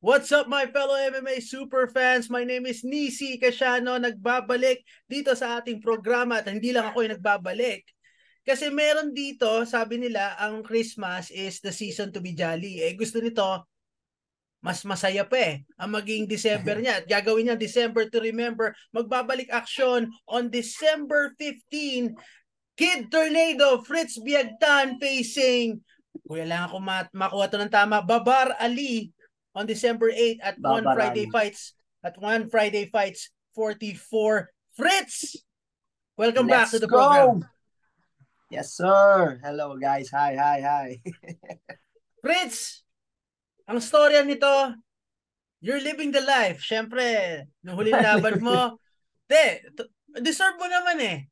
What's up my fellow MMA super fans? My name is Nisi Casiano, nagbabalik dito sa ating programa at hindi lang ako yung nagbabalik. Kasi meron dito, sabi nila, ang Christmas is the season to be jolly. Gusto nito, mas masaya pa ang maging December niya. At gagawin niya December to remember. Magbabalik action on December 15. Kid Tornado, Fritz Biagtan facing, kuya lang ako makuha to ng tama, Babar Ali on December 8 at One Friday Babarali. Fights 44. Fritz, welcome back to Let's the program. go! Yes, sir. Hello, guys. Hi, hi, hi. Fritz, ang storya nito, you're living the life. Syempre, nung huling laban mo, deserve mo naman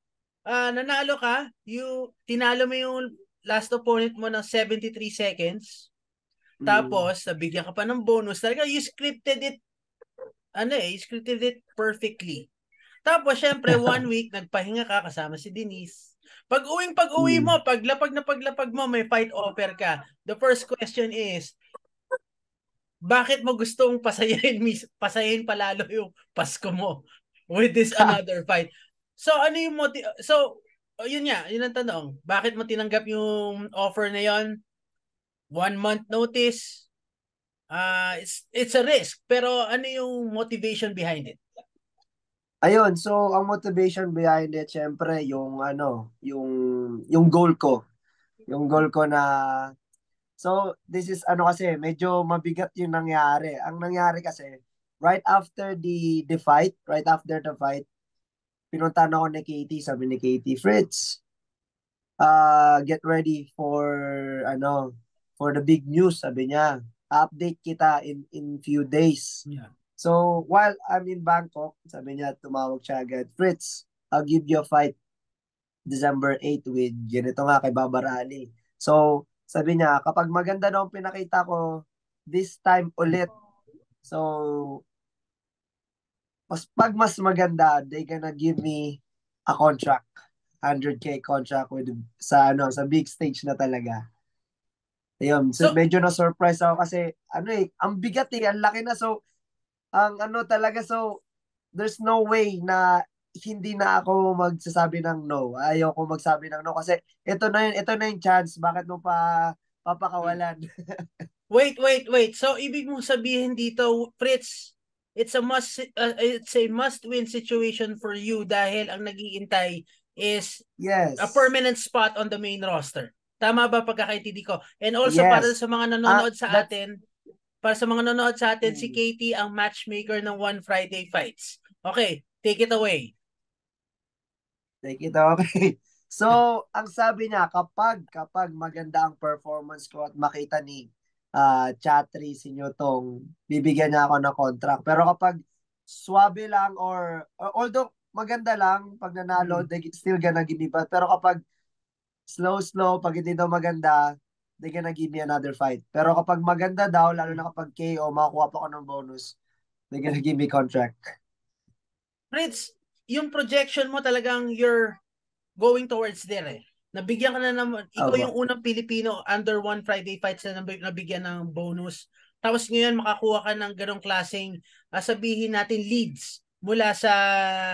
nanalo ka, tinalo mo yung last opponent mo ng 73 seconds. Mm. Tapos, nabigyan ka pa ng bonus. Talaga, you scripted it perfectly. Tapos, syempre, 1 week, nagpahinga ka kasama si Denise. Pag-uwi Mm. mo, paglapag mo, may fight offer ka. The first question is, bakit mo gustong pasayin palalo yung Pasko mo with this another fight? So, ano yung yun nga, yun ang tanong. Bakit mo tinanggap yung offer na yon? 1 month notice, it's a risk, pero ano yung motivation behind it? Ayun, so ang motivation behind it, syempre, yung goal ko. Yung goal ko na, so this is ano kasi, medyo mabigat yung nangyari. Ang nangyari kasi, right after the fight, pinuntahan ako ni Katie, sabi ni Katie, Fritz, get ready for the big news, sabi niya. Update kita in few days. Yeah. So while I'm in Bangkok, sabi niya, tumawag siya agad, Fritz, I'll give you a fight December 8 with ganito nga kay Babarali. So sabi niya, kapag maganda daw ang pinakita ko this time ulit, so mas maganda, they gonna give me a contract, 100K contract with sa big stage na talaga. Ayun, so So, medyo na-surprise ako kasi ang bigat ang laki na, so ang talaga, so there's no way na hindi na ako magsasabi ng no. Ayoko magsabi ng no kasi ito na yung chance, bakit mo pa papakawalan? wait. So, ibig mong sabihin dito, Fritz, it's a must-win situation for you dahil ang nag-iintay is a Yes. permanent spot on the main roster. Tama ba pagkakaintindi ko? And also, Yes. That's para sa mga nanonood sa atin, si mm, Katie ang matchmaker ng One Friday Fights. Okay, take it away. like ito, okay. So, ang sabi niya, kapag maganda ang performance ko at makita ni Chatri Sinyotong, bibigyan niya ako ng contract. Pero kapag swabe lang or although maganda lang, pag nanalo, Hmm. they still gonna give me back. Pero kapag slow, pag hindi daw maganda, they gonna give me another fight. Pero kapag maganda daw, lalo na kapag KO, makakuha pa ako ng bonus, they gonna give me contract. Fritz, yung projection mo talagang you're going towards there Nabigyan ka na naman, ikaw Aba. yung unang Pilipino under One Friday Fights na nabigyan ng bonus. Tapos ngayon makakuha ka ng ganong klaseng, sabihin natin, leads mula sa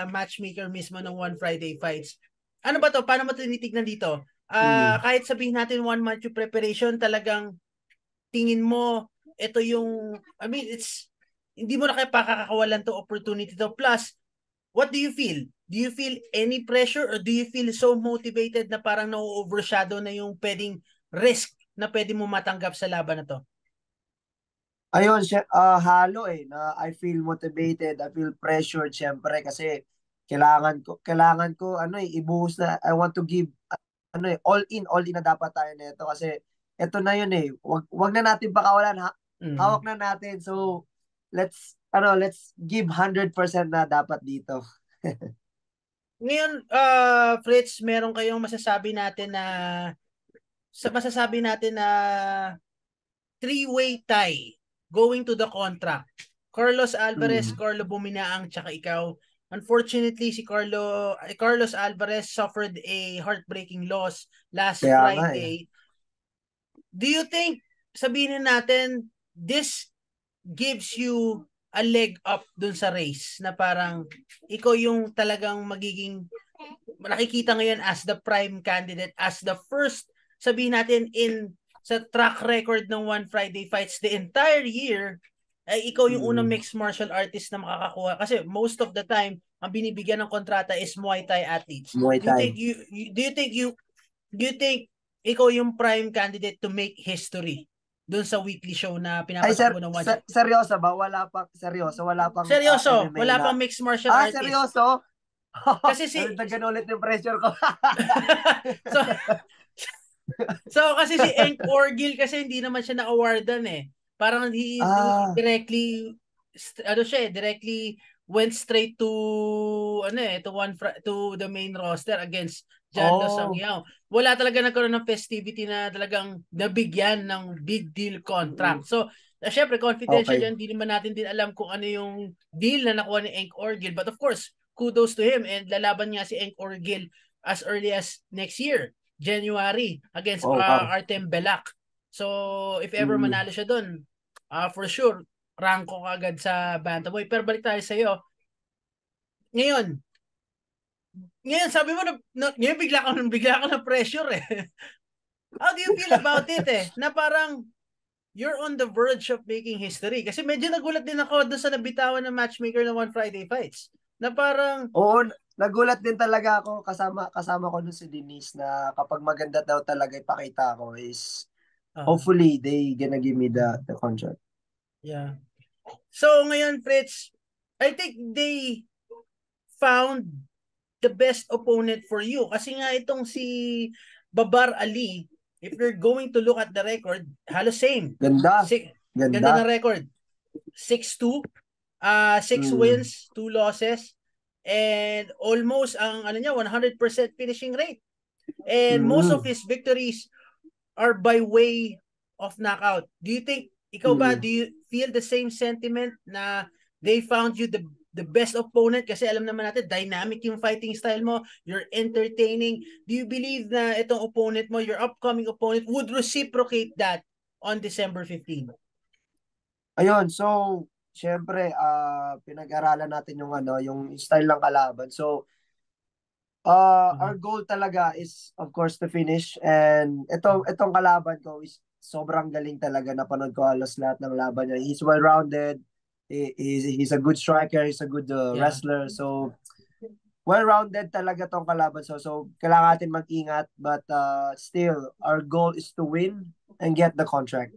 matchmaker mismo ng One Friday Fights. Ano ba to? Paano mo tinitignan dito? Mm. Kahit sabihin natin 1 month yung preparation, talagang tingin mo, ito yung, I mean, hindi mo na kayo pakakawalan to opportunity to. Plus, what do you feel? Do you feel any pressure or do you feel so motivated na parang na-overshadow na yung pwedeng risk na pwede mo matanggap sa laban na to? Ayun, halo na I feel motivated, I feel pressured syempre kasi kailangan ko ibuhos na, I want to give all in na dapat tayo nito kasi ito na yun Wag na natin pakawalan ha. Mm. Hawak na natin. So let's give 100% na dapat dito. Ngayon, Fritz, meron kayong masasabi natin na three-way tie going to the contract. Carlos Alvarez, Mm. Carlo Buminaang, tsaka ikaw. Unfortunately, Carlos Alvarez suffered a heartbreaking loss last Kaya nga. Friday. Do you think, sabihin natin, this gives you a leg up dun sa race na parang ikaw yung talagang magiging nakikita ngayon as the prime candidate, as the first, sabihin natin, sa track record ng One Friday Fights the entire year, ay ikaw yung unang mixed martial artist na makakakuha. Kasi most of the time, ang binibigyan ng kontrata is Muay Thai athletes. Muay Thai. Do you think ikaw yung prime candidate to make history doon sa weekly show na pinapatakbo ng One Shot? Seryoso ba? Wala pang Seryoso, MMA wala na. pang mixed martial artist. Seryoso? Kasi Nagdagan ulit yung pressure ko. so kasi si Enk Orgil kasi hindi naman siya na-awardan eh. Parang he directly directly went straight to to the main roster against John Dos Sangiao. Wala talaga nagkaroon ng festivity na talagang nabigyan ng big deal contract. So, syempre confidential yan, hindi naman natin din alam kung ano yung deal na nakuha ni Enk Orgil. But of course, kudos to him and lalaban nga si Enk Orgil as early as next year, January, against Artem Belak. So, if ever manalo siya doon, for sure, ranko ka agad sa bantamweight. Pero balik tayo sa'yo. Ngayon, sabi mo ngayon bigla ka na pressure eh. How do you feel about it eh? Na parang you're on the verge of making history. Kasi medyo nagulat din ako doon sa nabitawan ng matchmaker ng One Friday Fights. Na parang... Oo, nagulat din talaga ako. Kasama ko dun si Denise na kapag maganda daw talaga ipakita ko is hopefully they gonna give me the contract. Yeah. So ngayon, Fritz, I think they found the best opponent for you. Kasi nga itong si Babar Ali, if you're going to look at the record, halos same. Ganda na record. 6-2, 6 wins, 2 losses, and almost ang 100% finishing rate. And most of his victories are by way of knockout. Do you think, ikaw ba, do you feel the same sentiment na they found you the best opponent? Kasi alam naman natin, dynamic yung fighting style mo, you're entertaining. Do you believe na itong opponent mo, your upcoming opponent, would reciprocate that on December 15? Ayun, so, syempre, pinag-aralan natin yung style ng kalaban. So, our goal talaga is, of course, to finish. And itong kalaban ko is sobrang galing talaga. Napanood ko halos lahat ng laban niya. He's well-rounded. He's a good striker. He's a good wrestler. So, well-rounded talaga tong kalaban. So kailangan natin mag-ingat. But still, our goal is to win and get the contract.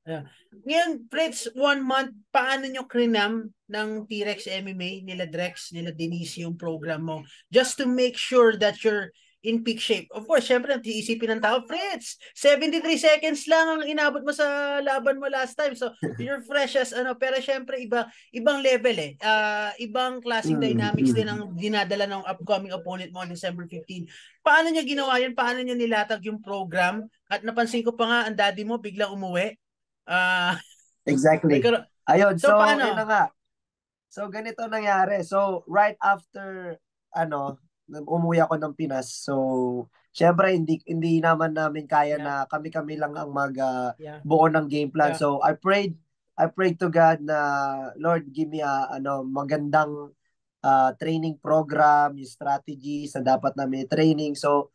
Yeah. Ngayon, Fritz, 1 month, paano nyo krinam ng T-Rex MMA, nila Drex, nila Denise yung program mo? Just to make sure that you're in peak shape. Of course, syempre, iisipin ng tao, Fritz, 73 seconds lang ang inabot mo sa laban mo last time. So, you're fresh as pero syempre, ibang level eh. Ibang klaseng dynamics din ang dinadala ng upcoming opponent mo on December 15. Paano nyo ginawa yun? Paano nyo nilatag yung program? At napansin ko pa nga, ang daddy mo biglang umuwi. Exactly. Ayun, so paano? yun na nga. So, ganito nangyari. So, right after, umuwi ako ng Pinas. So, syempre, hindi naman namin kaya na kami-kami lang ang buo ng game plan. So, I prayed to God na, Lord, give me magandang training program, yung strategy sa dapat namin training. So,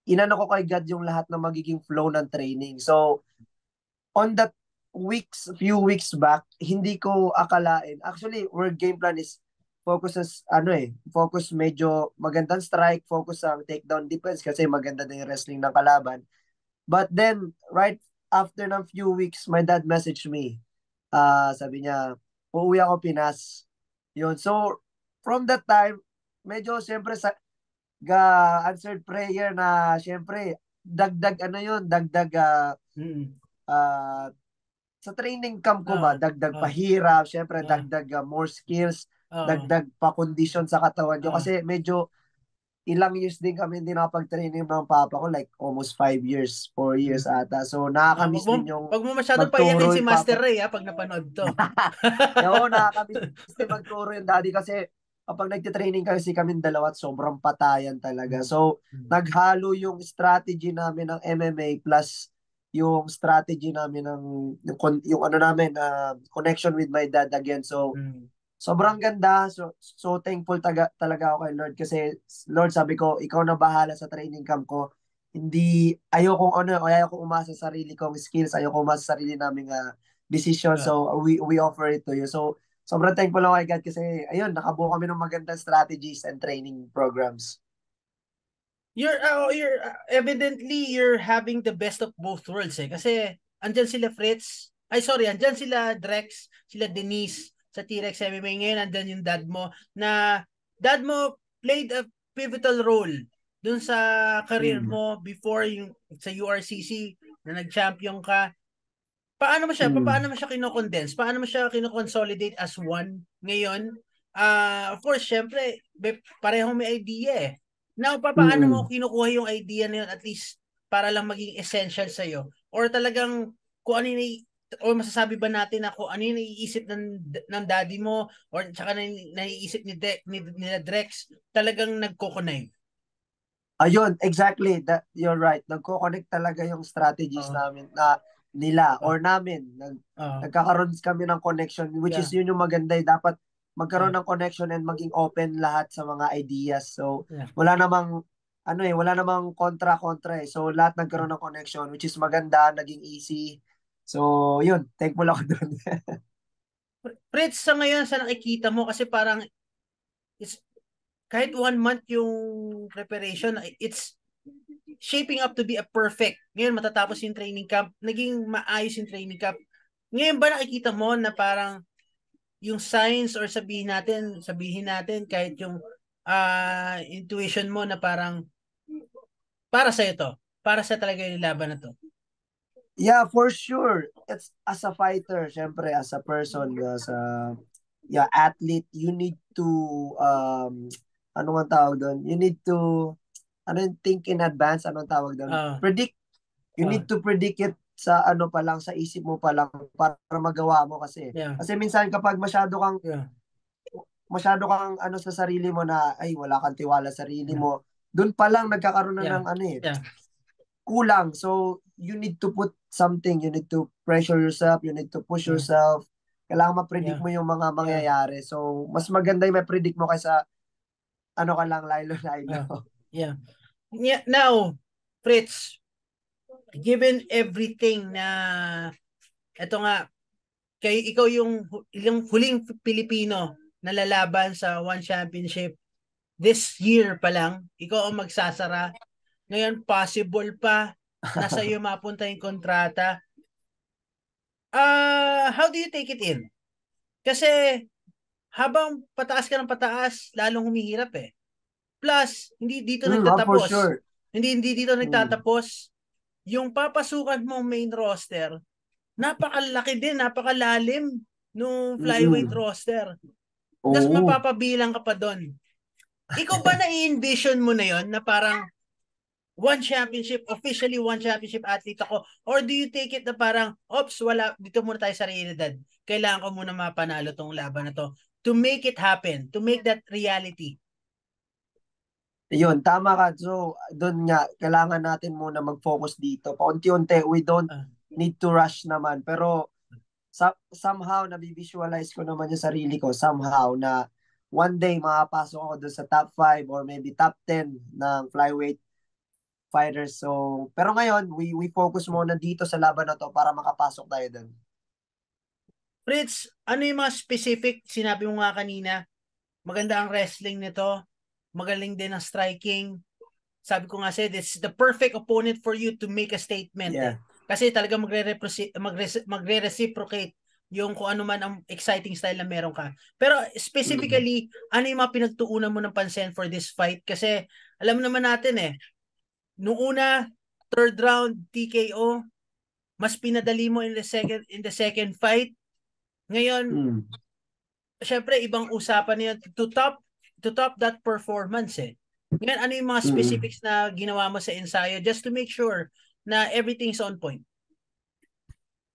inano ko kay God yung lahat ng magiging flow ng training. So, on that few weeks back, hindi ko akalain. Actually, our game plan is focus medyo magandang strike, focus ang takedown defense kasi maganda na yung wrestling ng kalaban. But then, right after ng few weeks, my dad messaged me. Sabi niya, uuwi ako Pinas. Yun. So, from that time, medyo siyempre answered prayer na siyempre, dagdag sa training camp ko ba, dagdag pahirap, syempre dagdag more skills, dagdag pa condition sa katawan ko kasi medyo ilang years din kami hindi nakapag-training ng papa ko, like almost 5 years, 4 years ata. So nakakamiss din yung wag mo masyadong paiyakin si Master Ray pag napanood to. Oo, nakakamiss din magturo yung daddy kasi kapag nagte-training kasi kami dalawa at sobrang patayan talaga. So naghalo yung strategy namin ng MMA plus yung strategy namin yung ano namin connection with my dad again. So sobrang ganda. So thankful talaga ako kay Lord kasi Lord, sabi ko, ikaw na bahala sa training camp ko. Hindi ayoko umasa sa sarili kong skills, ayoko umasa sa sarili naming decision. So we offer it to you. So sobrang thankful ako kay God kasi ayun, nakabuo kami ng magandang strategies and training programs. You're evidently you're having the best of both worlds eh. Kasi andyan sila Fritz, andyan sila Drex, sila Denise sa T-Rex MMA. Ngayon andyan yung dad mo played a pivotal role dun sa career mo before yung sa URCC na nag-champion ka. Paano mo siya kino-condense? Paano mo siya kino-consolidate as one ngayon? Of course, syempre, parehong may idea eh. Now, paano mo kinukuha yung idea na yun at least para lang maging essential sa'yo? Or talagang kung ano yung o masasabi ba natin na kung ano yung naiisip ng daddy mo or tsaka naiisip nila Drex, talagang nagko-connect? Ayun, exactly. You're right. Nagko-connect talaga yung strategies namin na nila or namin. Nagkakaroon kami ng connection, which is yun yung maganda. Dapat magkaroon ng connection and maging open lahat sa mga ideas. So, wala namang kontra-kontra eh. So, lahat nagkaroon ng connection, which is maganda, naging easy. So, yun. Thankful ako doon. Fritz, sa ngayon, sa nakikita mo, kasi parang kahit 1 month yung preparation, it's shaping up to be a perfect. Ngayon, matatapos yung training camp, naging maayos yung training camp. Ngayon ba nakikita mo na parang yung signs or sabihin natin kahit yung intuition mo na parang para sa ito, para sa talaga yung laban na to? Yeah, for sure. It's as a fighter, syempre, as a person, as a athlete, you need to ano nga tawag doon? You need to think in advance, anong tawag doon? Predict. You need to predict it sa pa lang, sa isip mo pa lang para magawa mo kasi. Kasi minsan kapag masyado kang sa sarili mo na ay wala kang tiwala sa sarili mo, doon pa lang nagkakaroon na ng kulang. So you need to put something, you need to pressure yourself, you need to push yourself. Kailangan ma-predict mo yung mga mangyayari. So mas maganda yung ma-predict mo kaysa ka lang laylo-laylo. Yeah. Now, Fritz, given everything na eto nga, ikaw yung huling Pilipino na lalaban sa One Championship this year pa lang, ikaw ang magsasara. Ngayon, possible pa na sa iyo mapunta yung kontrata. How do you take it in? Kasi habang pataas ka ng pataas, lalong humihirap eh. Plus, hindi dito nagtatapos. For sure. Hindi dito nagtatapos. Yung papasukan mong main roster, napakalaki din, napakalalim nung flyweight roster. Tapos mapapabilang ka pa doon. Ikaw ba na-envision mo na yon na parang officially one championship athlete ako? Or do you take it na parang, wala, dito muna tayo sa realidad. Kailangan ko muna mapanalo tong laban na to to make it happen, to make that reality. Yun, tama ka. So, doon nga, kailangan natin muna mag-focus dito. Paunti-unti, we don't need to rush naman. Pero, somehow, nabivisualize ko naman yung sarili ko, somehow, na one day, makapasok ako doon sa top 5 or maybe top 10 ng flyweight fighters. So, pero ngayon, we focus muna dito sa laban na to para makapasok tayo doon. Fritz, ano yung mga specific, sinabi mo nga kanina, maganda ang wrestling nito, magaling din ang striking. Sabi ko nga this is the perfect opponent for you to make a statement. Yeah. Kasi talaga magre-reciprocate yung kung ano man ang exciting style na meron ka. Pero specifically, ano yung mga pinagtuunan mo ng pansin for this fight? Kasi alam naman natin nung una, third round TKO, mas pinadali mo in the second fight. Ngayon, syempre ibang usapan niya to top that performance Ngayon, ano yung mga specifics na ginawa mo sa ensayo just to make sure na everything's on point?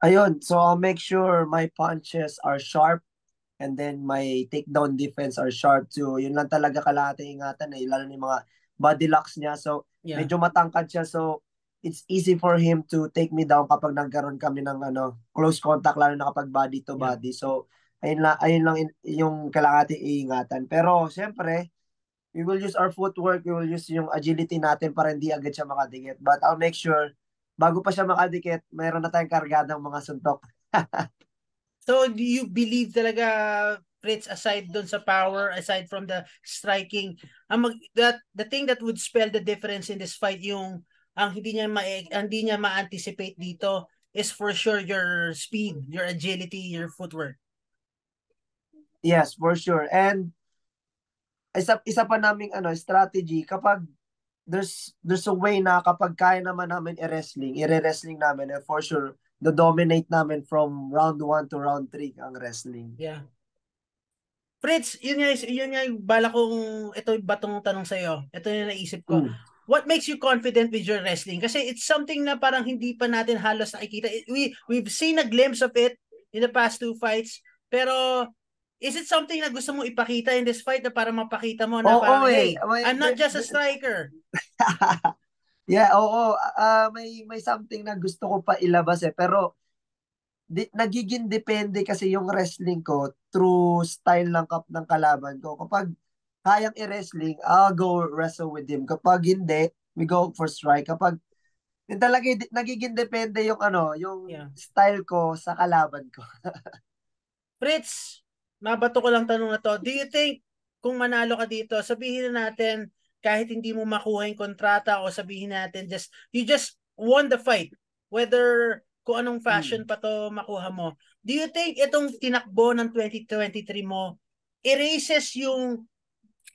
Ayun, so I'll make sure my punches are sharp and then my takedown defense are sharp too. Yun lang talaga kailangan natin ingatan lalo na yung mga body locks niya. So, medyo matangkad siya. So, it's easy for him to take me down kapag nagkaroon kami ng close contact, lalo na kapag body to Yeah. body. So ayun lang yung kailangan natin iingatan. Pero syempre, we will use our footwork, we will use yung agility natin para hindi agad siya makadikit. But I'll make sure, bago pa siya makadikit, mayroon na tayong kargadang mga suntok. So do you believe talaga, Fritz, aside dun sa power, aside from the striking, the thing that would spell the difference in this fight, yung ang hindi niya ma-anticipate dito is for sure your speed, your agility, your footwork. Yes, for sure. And isa pa naming strategy, kapag there's a way na kapag kaya naman namin i-wrestling namin, and for sure dominate namin from round 1 to round 3 ang wrestling. Yeah. Fritz, yun nga yung bala kong, ito yung batong tanong sa'yo. Ito yung naisip ko. What makes you confident with your wrestling? Kasi it's something na parang hindi pa natin halos nakikita. We've seen a glimpse of it in the past 2 fights. Pero is it something na gusto mo ipakita in this fight na para mapakita mo na parang, hey, I'm not just a striker. Yeah, oo. May something na gusto ko pa ilabas pero nagiging depende kasi yung wrestling ko through style ng kalaban ko. Kapag kayang i-wrestling, I'll go wrestle with him. Kapag hindi, we go for strike. Kapag yun talaga, nagiging depende yung style ko sa kalaban ko. Fritz, mabato ko lang tanong na to. Do you think kung manalo ka dito, sabihin na natin kahit hindi mo makuha yung kontrata o sabihin natin you just won the fight, whether kung anong fashion pa to makuha mo. Do you think itong tinakbo ng 2023 mo erases yung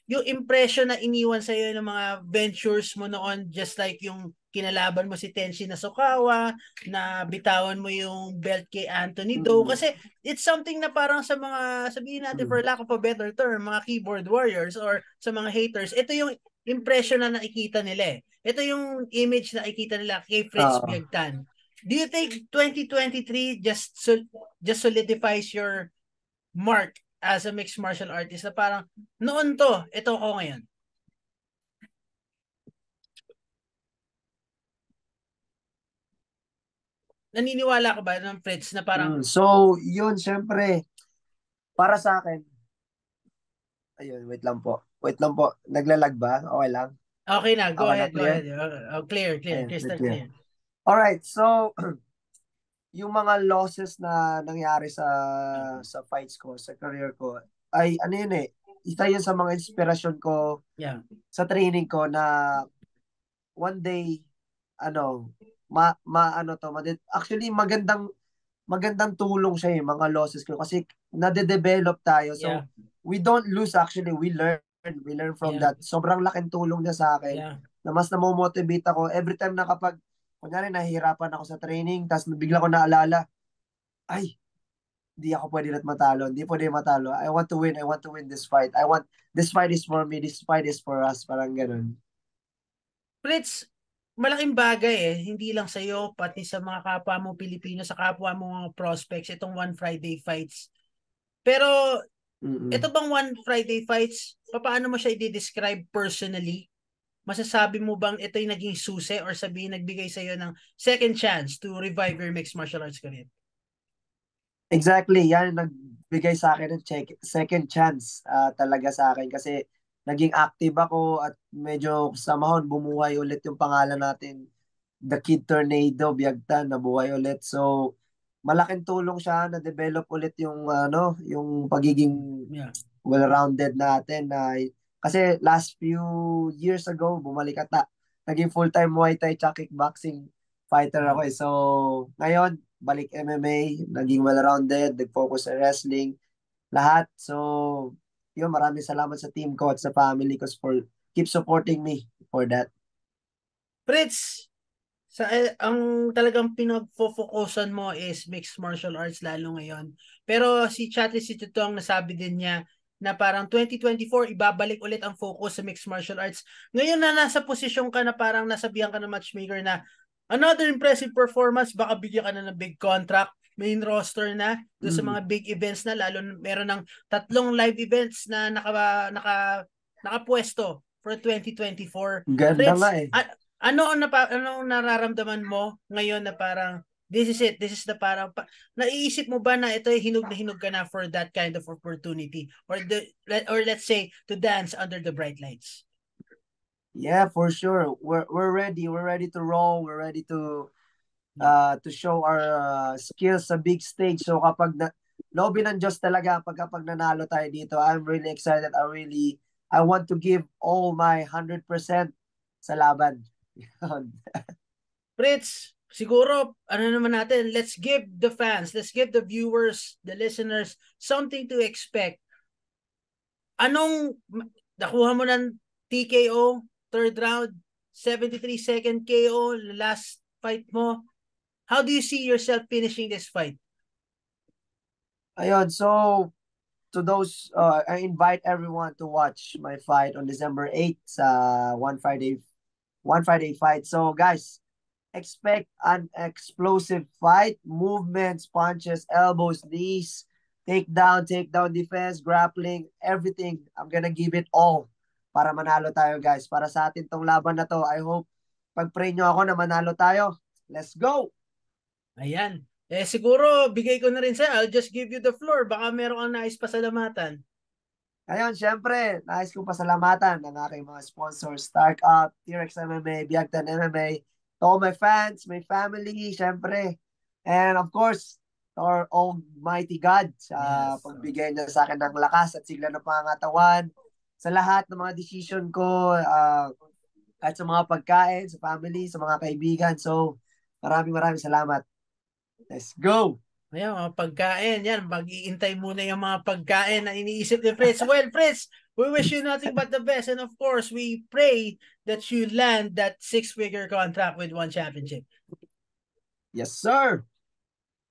impression na iniwan sa'yo ng mga ventures mo noon, just like yung kinalaban mo si Tenshin Nasukawa, na bitawan mo yung belt kay Anthony Do, kasi it's something na parang sa mga, sabihin natin for lack of a better term, mga keyboard warriors or sa mga haters, ito yung impression na nakikita nila eh. Ito yung image na nakikita nila kay Fritz Biagtan. Do you think 2023 just solidifies your mark as a mixed martial artist na parang noon to, ito ko ngayon? Naniniwala ka ba ng Fritz na parang so yun, syempre para sa akin, ayun, wait lang po, naglalag ba? Okay lang? Okay na, go ahead. Clear, Ayan, crystal clear. Alright, so yung mga losses na nangyari sa fights ko, sa career ko, ay yun isa yun sa mga inspirasyon ko sa training ko na one day, actually magandang tulong siya mga losses ko kasi nade-develop tayo. So, we don't lose actually, we learn from that. Sobrang laking tulong niya sa akin na mas namomotivate ako every time na kapag kunyari nahihirapan ako sa training, tapos bigla ko naalala, ay, hindi ako pwede matalo. Hindi pwede matalo. I want to win this fight. This fight is for me. This fight is for us. Parang ganun. Fritz, malaking bagay hindi lang sa'yo, pati sa mga kapwa mo Pilipino, sa kapwa mo mga prospects, itong One Friday Fights. Pero, ito bang One Friday Fights, paano mo siya i-describe personally? Masasabi mo bang ito yung naging susi or sabihin nagbigay sa'yo ng second chance to revive your mixed martial arts career? Exactly, yan nagbigay sa akin ng second chance talaga sa akin kasi naging active ako at medyo sa mahon bumuhay ulit yung pangalan natin, The Kid Tornado Biagtan, nabuhay ulit. So malaking tulong siya na develop ulit yung yung pagiging well-rounded natin kasi last few years ago bumalik naging full-time Muay Thai tsaka kickboxing fighter ako So ngayon balik MMA, naging well-rounded, nag-focus sa wrestling, lahat. So yun, maraming salamat sa team ko at sa family ko for keep supporting me for that. Fritz, ang talagang pinag-focusan mo is mixed martial arts lalo ngayon. Pero si Chatri Situtong nasabi din niya na parang 2024 ibabalik ulit ang focus sa mixed martial arts. Ngayon na nasa posisyon ka na parang nasabihan ka ng matchmaker na another impressive performance, baka bigyan ka na ng big contract, main roster na doon sa mga big events na, lalo meron ng 3 live events na nakapwesto for 2024. Ganda nga Ano ang nararamdaman mo ngayon na parang this is it, this is the parang naiisip mo ba na ito ay hinog na hinog ka na for that kind of opportunity or let's say to dance under the bright lights? Yeah, for sure. We're ready. We're ready to roll. We're ready to show our skills sa big stage. So kapag lobby ng Diyos talaga kapag nanalo tayo dito, I'm really excited. I want to give all my 100% sa laban. Fritz, siguro, ano naman natin, let's give the fans, let's give the viewers, the listeners, something to expect. Nakuha mo ng TKO, third round, 73-second KO, last fight mo. How do you see yourself finishing this fight? Ayun, so to those, I invite everyone to watch my fight on December 8th sa One Friday fight. So guys, expect an explosive fight, movements, punches, elbows, knees, takedown defense, grappling, everything. I'm gonna give it all para manalo tayo guys. Para sa atin tong laban na to, I hope pag-pray nyo ako na manalo tayo. Let's go! Ayan. Siguro, bigay ko na rin sa'yo. I'll just give you the floor. Baka meron kang nais pasalamatan. Ayun, syempre, nais kong pasalamatan ng aking mga sponsors, Startup, T-Rex MMA, Biagtan MMA, to all my fans, my family, syempre, and of course, to our Almighty God sa pagbigay niya sa akin ng lakas at sigla ng pangatawan, sa lahat ng mga decision ko, at sa mga pagkain, sa family, sa mga kaibigan. So, maraming salamat. Let's go! Ayan, mga pagkain. Yan, mag-iintay muna yung mga pagkain na iniisip ni Fritz. Well, Fritz, we wish you nothing but the best. And of course, we pray that you land that 6-figure contract with One Championship. Yes, sir!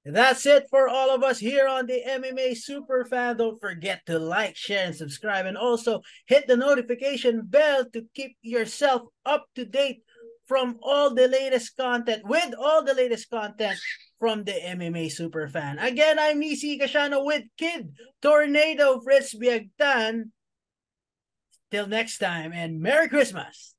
That's it for all of us here on the MMA Superfan. Don't forget to like, share, and subscribe. And also hit the notification bell to keep yourself up to date from all the latest content, with all the latest content from the MMA Superfan. Again, I'm Nisi Casiano with Kid Tornado Fritz Biagtan. Till next time, and Merry Christmas!